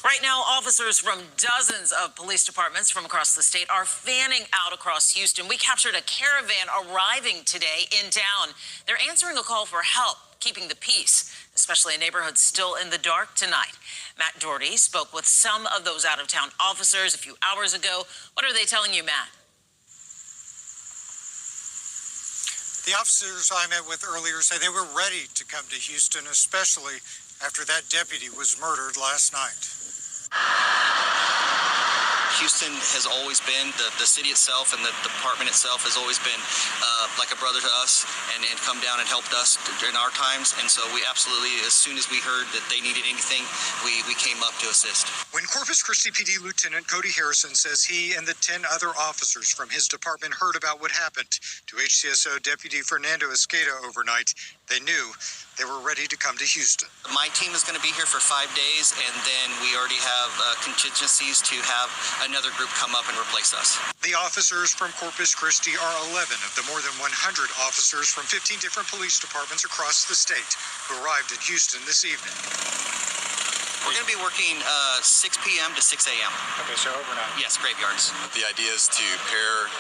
Right now, officers from dozens of police departments from across the state are fanning out across Houston. We captured a caravan arriving today in town. They're answering a call for help keeping the peace, especially in neighborhoods still in the dark tonight. Matt Doherty spoke with some of those out-of-town officers a few hours ago. What are they telling you, Matt? The officers I met with earlier say they were ready to come to Houston, especially after that deputy was murdered last night. Houston has always been, the city itself and the department itself has always been like a brother to us and come down and helped us during our times. And so we absolutely, as soon as we heard that they needed anything, we came up to assist. When Corpus Christi PD Lieutenant Cody Harrison says he and the 10 other officers from his department heard about what happened to HCSO Deputy Fernando Esqueda overnight, they knew they were ready to come to Houston. My team is going to be here for 5 days, and then we already have contingencies to have another group come up and replace us. The officers from Corpus Christi are 11 of the more than 100 officers from 15 different police departments across the state who arrived in Houston this evening. We're going to be working 6 p.m. to 6 a.m. Okay, so overnight. Yes, graveyards. The idea is to pair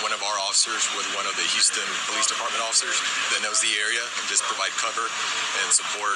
one of our officers with one of the Houston Police Department officers that knows the area and just provide cover and support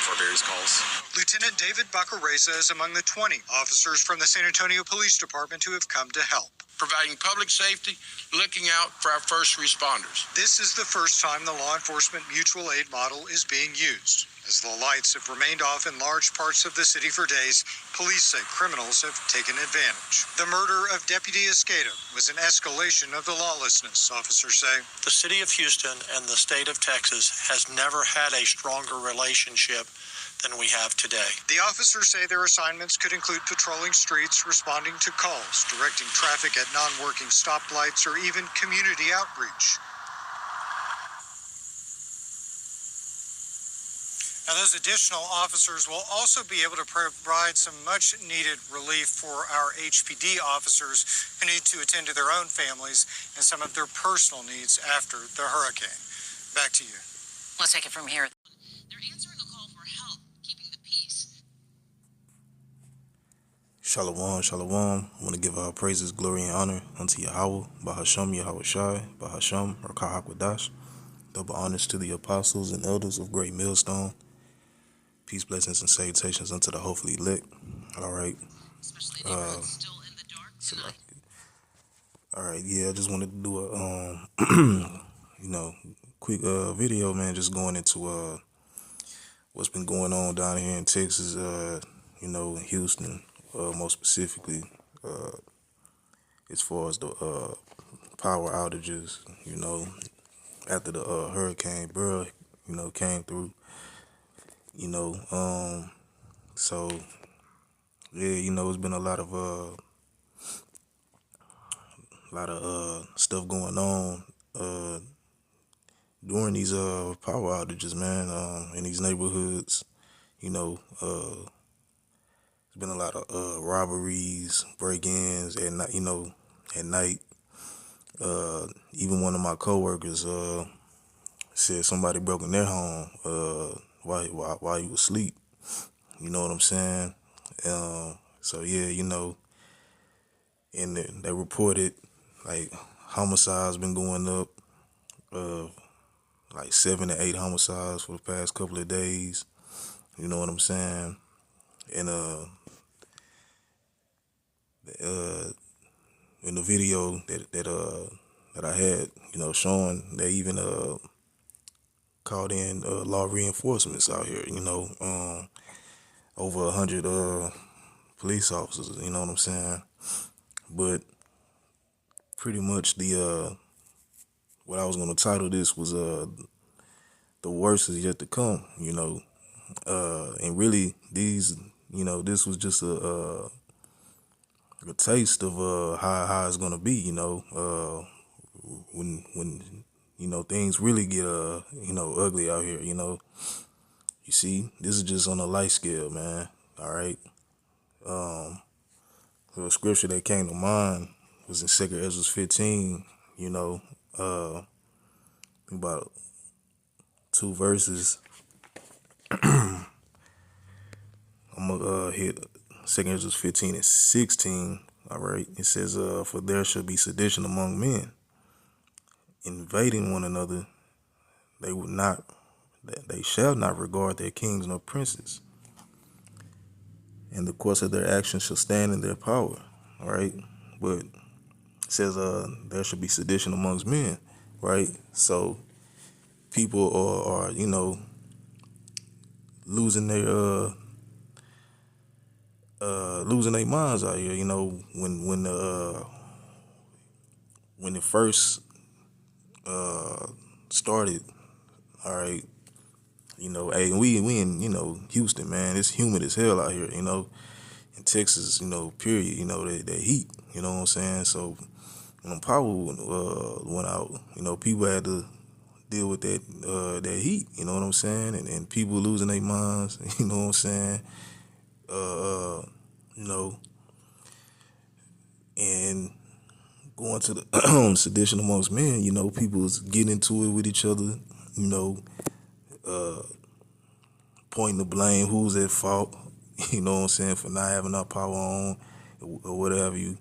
for various calls. Lieutenant David Bacareza is among the 20 officers from the San Antonio Police Department who have come to help. Providing public safety, looking out for our first responders. This is the first time the law enforcement mutual aid model is being used. As the lights have remained off in large parts of the city for days, police say criminals have taken advantage. The murder of Deputy Esqueda was an escalation of the lawlessness, officers say. The city of Houston and the state of Texas has never had a stronger relationship than we have today. The officers say their assignments could include patrolling streets, responding to calls, directing traffic at non-working stoplights, or even community outreach. Now, those additional officers will also be able to provide some much-needed relief for our HPD officers who need to attend to their own families and some of their personal needs after the hurricane. Back to you. Let's take it from here. They're answering a call for help keeping the peace. Shalom, shalom. I want to give our praises, glory, and honor unto Yahweh, Bahasham Yahweh Shai, Bahasham Rakah HaKodash. Double honors to the apostles and elders of Great Millstone. Peace, blessings, and salutations unto the hopefully elect. All right. Especially neighborhoods still in the dark tonight. All right, yeah, I just wanted to do a, quick video, man, just going into what's been going on down here in Texas, in Houston, more specifically, as far as the power outages, after the Hurricane Beryl, came through. So yeah, it's been a lot of stuff going on during these power outages, man, in these neighborhoods. There's been a lot of robberies, break-ins at night, at night. Even one of my coworkers said somebody broke in their home while you was asleep. You know what I'm saying? So yeah, and they reported like homicides been going up, like 7 to 8 homicides for the past couple of days. You know what I'm saying? And in the video that I had, showing, they even called in law reinforcements out here, over 100 police officers, you know what I'm saying? But pretty much what I was going to title this was the worst is yet to come, and really these, this was just a taste of how it's going to be, when things really get ugly out here. You see, this is just on a light scale, man. All right. The scripture that came to mind was in 2 Ezra 15. About 2 verses. I'm gonna hit 2 Ezra 15 and 16. All right, it says, "For there shall be sedition among men, invading one another. They shall not regard their kings nor princes, and the course of their actions shall stand in their power." All right, but it says, "There shall be sedition amongst men." Right, so people are losing their minds out here. When it first started, all right, hey, we in Houston, man, it's humid as hell out here, in Texas, period, that heat, you know what I'm saying? So when the power went out, people had to deal with that heat, you know what I'm saying? And people losing their minds, you know what I'm saying? And going to the sedition amongst men, people was getting into it with each other, pointing the blame, who's at fault, you know what I'm saying, for not having our power on or whatever you.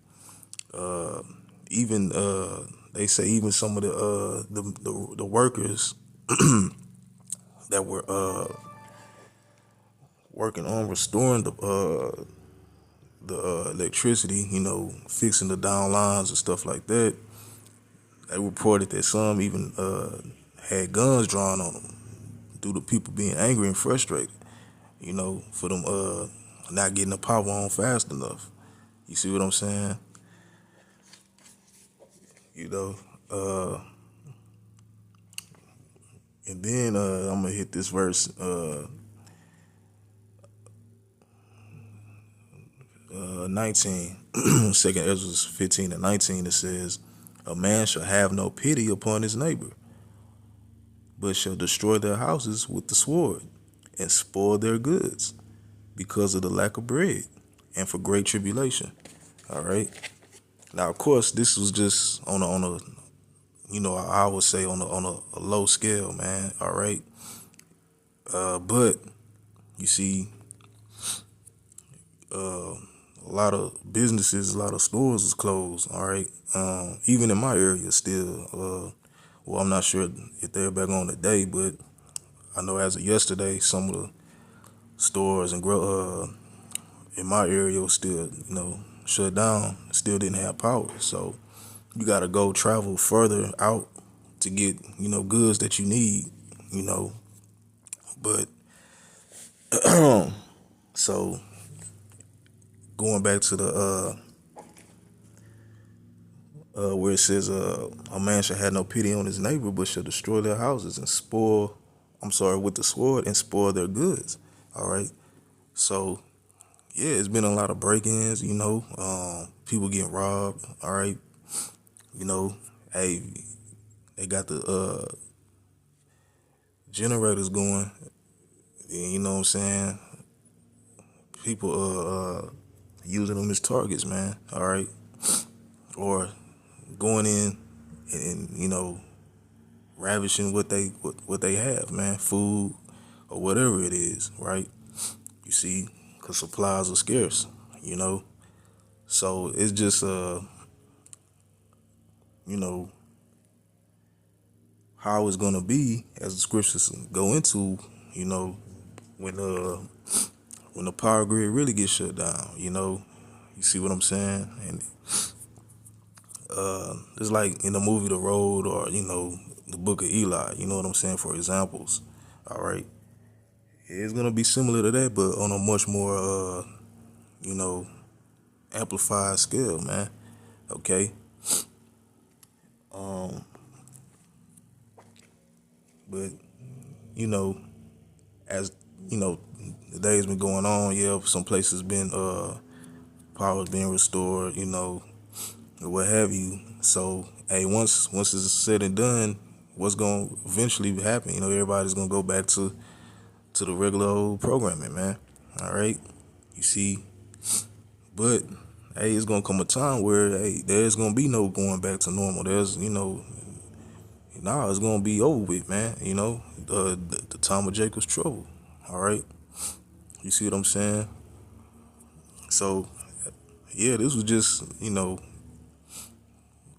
Even they say even some of the workers that were working on restoring the electricity, fixing the down lines and stuff like that. They reported that some even had guns drawn on them due to people being angry and frustrated, for them not getting the power on fast enough. You see what I'm saying? And then I'm gonna hit this verse, 19, 2 Ezra 15 and 19. It says, "A man shall have no pity upon his neighbor, but shall destroy their houses with the sword, and spoil their goods, because of the lack of bread, and for great tribulation." All right. Now, of course, this was just on a I would say on a low scale, man. All right. But you see, a lot of businesses, a lot of stores is closed. All right. Even in my area still. Well, I'm not sure if they're back on today, but I know as of yesterday, some of the stores and in my area was still, shut down, still didn't have power. So you got to go travel further out to get, goods that you need, But so going back to the where it says, "A man shall have no pity on his neighbor, but shall destroy their houses and with the sword and spoil their goods." All right. So yeah, it's been a lot of break-ins, people getting robbed. All right. Hey, they got the generators going, and you know what I'm saying? People using them as targets, man. All right. Or going in and ravishing what they have, man, food or whatever it is, right? You see, because supplies are scarce, So it's just how it's gonna be, as the scriptures go into, when the power grid really gets shut down, You see what I'm saying? And it's like in the movie The Road, or the Book of Eli. You know what I'm saying? For examples, all right. It's gonna be similar to that, but on a much more amplified scale, man. Okay. But as the days been going on, yeah, some places been power's being restored, or what have you. So hey, once it's said and done, what's gonna eventually happen? Everybody's gonna go back to the regular old programming, man. All right. You see, but hey, it's gonna come a time where there's gonna be no going back to normal. There's it's gonna be over with, man. The time of Jacob's trouble. All right. You see what I'm saying? So, yeah, this was just,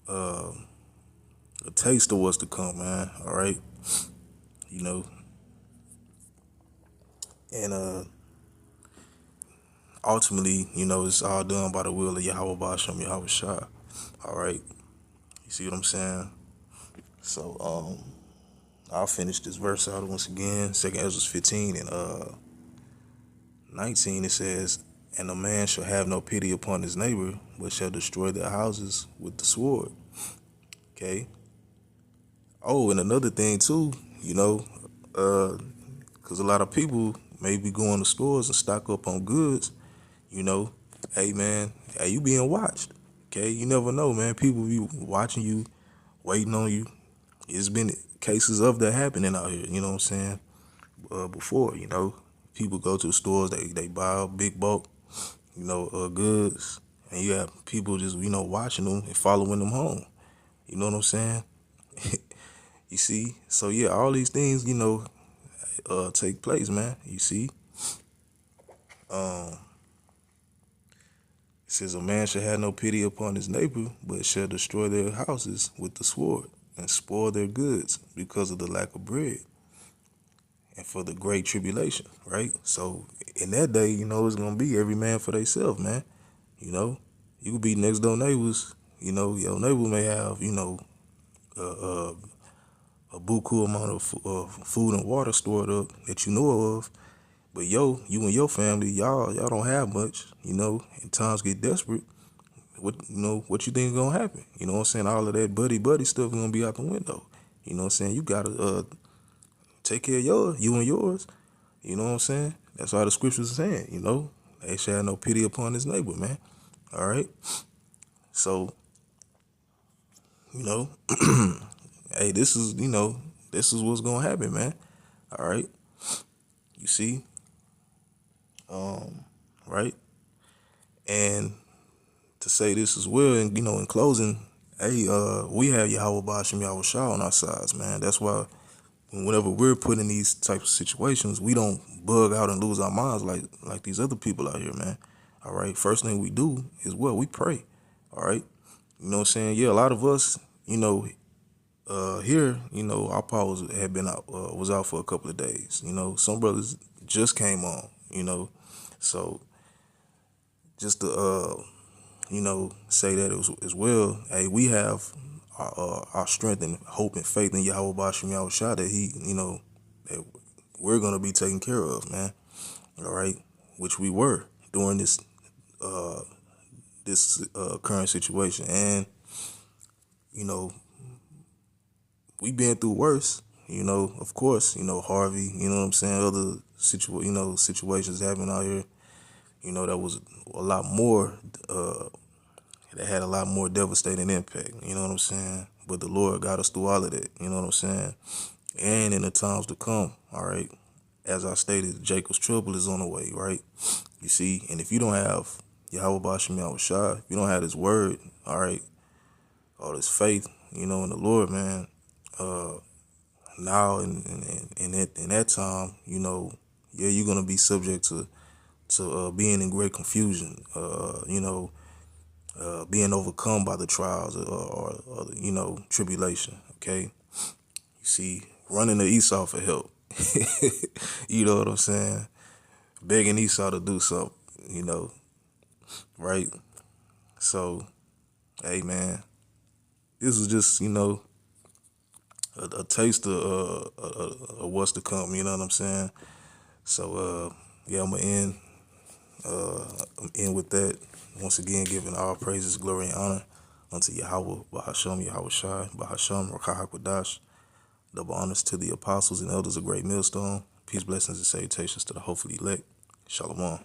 a taste of what's to come, man. All right. You know, and ultimately, it's all done by the will of Yahweh Ba'ashem Yahweh Shai. All right. You see what I'm saying? So, I'll finish this verse out once again. 2 Ezra 15 and 19, it says, "And a man shall have no pity upon his neighbor, but shall destroy their houses with the sword." Okay. Oh, and another thing too, because a lot of people may be going to stores and stock up on goods, hey man, hey, you being watched. Okay, you never know, man. People be watching you, waiting on you. It's been cases of that happening out here, you know what I'm saying? Before, people go to the stores, they buy a big bulk, goods, and you have people just, watching them and following them home. You know what I'm saying? You see? So yeah, all these things, take place, man. You see? It says, "A man shall have no pity upon his neighbor, but shall destroy their houses with the sword, and spoil their goods because of the lack of bread, and for the great tribulation," right? So in that day, it's gonna be every man for themselves, man. You could be next door neighbors. Your neighbor may have, a buku amount of food and water stored up that you know of, but you and your family, y'all don't have much. And times get desperate. What you think is gonna happen? You know what I'm saying? All of that buddy stuff gonna be out the window. You know what I'm saying? You gotta take care of you and yours. You know what I'm saying? That's all the scriptures are saying. They shall have no pity upon his neighbor, man. All right. So, hey, this is what's gonna happen, man. All right. You see? Right? And to say this as well, and in closing, hey, we have Yahweh Ba'ashem Yahweh Shai on our sides, man. That's why whenever we're put in these types of situations, we don't bug out and lose our minds like these other people out here, man. All right. First thing we do is we pray. All right. You know what I'm saying? Yeah, a lot of us, here, our power was out for a couple of days. Some brothers just came on, so just to say that as well. Hey, we have our strength and hope and faith in Yahweh Ba'ashem Yahweh Shai that he, that we're gonna be taken care of, man. All right, which we were during this current situation, and we been through worse. Of course, Harvey. You know what I'm saying? Other situations happening out here. That was a lot more. That had a lot more devastating impact. You know what I'm saying? But the Lord got us through all of that. You know what I'm saying? And in the times to come, all right. As I stated, Jacob's trouble is on the way, right? You see, and if you don't have Yahweh Ba'ashem Yahweh Shai, if you don't have His word, all right, all this faith, in the Lord, man. Now in that time, yeah, you're gonna be subject to being in great confusion, being overcome by the trials or tribulation. Okay, you see, running to Esau for help. You know what I'm saying? Begging Esau to do something. Right? So, hey man, this is just a taste of what's to come. You know what I'm saying? So yeah, I'm gonna end with that. Once again, giving all praises, glory, and honor unto Yahweh, Ba'ashem, Yahweh Shai, Ba'ashem, Rakah HaKodash. Double honors to the apostles and elders of Great Millstone. Peace, blessings, and salutations to the hopefully elect. Shalom.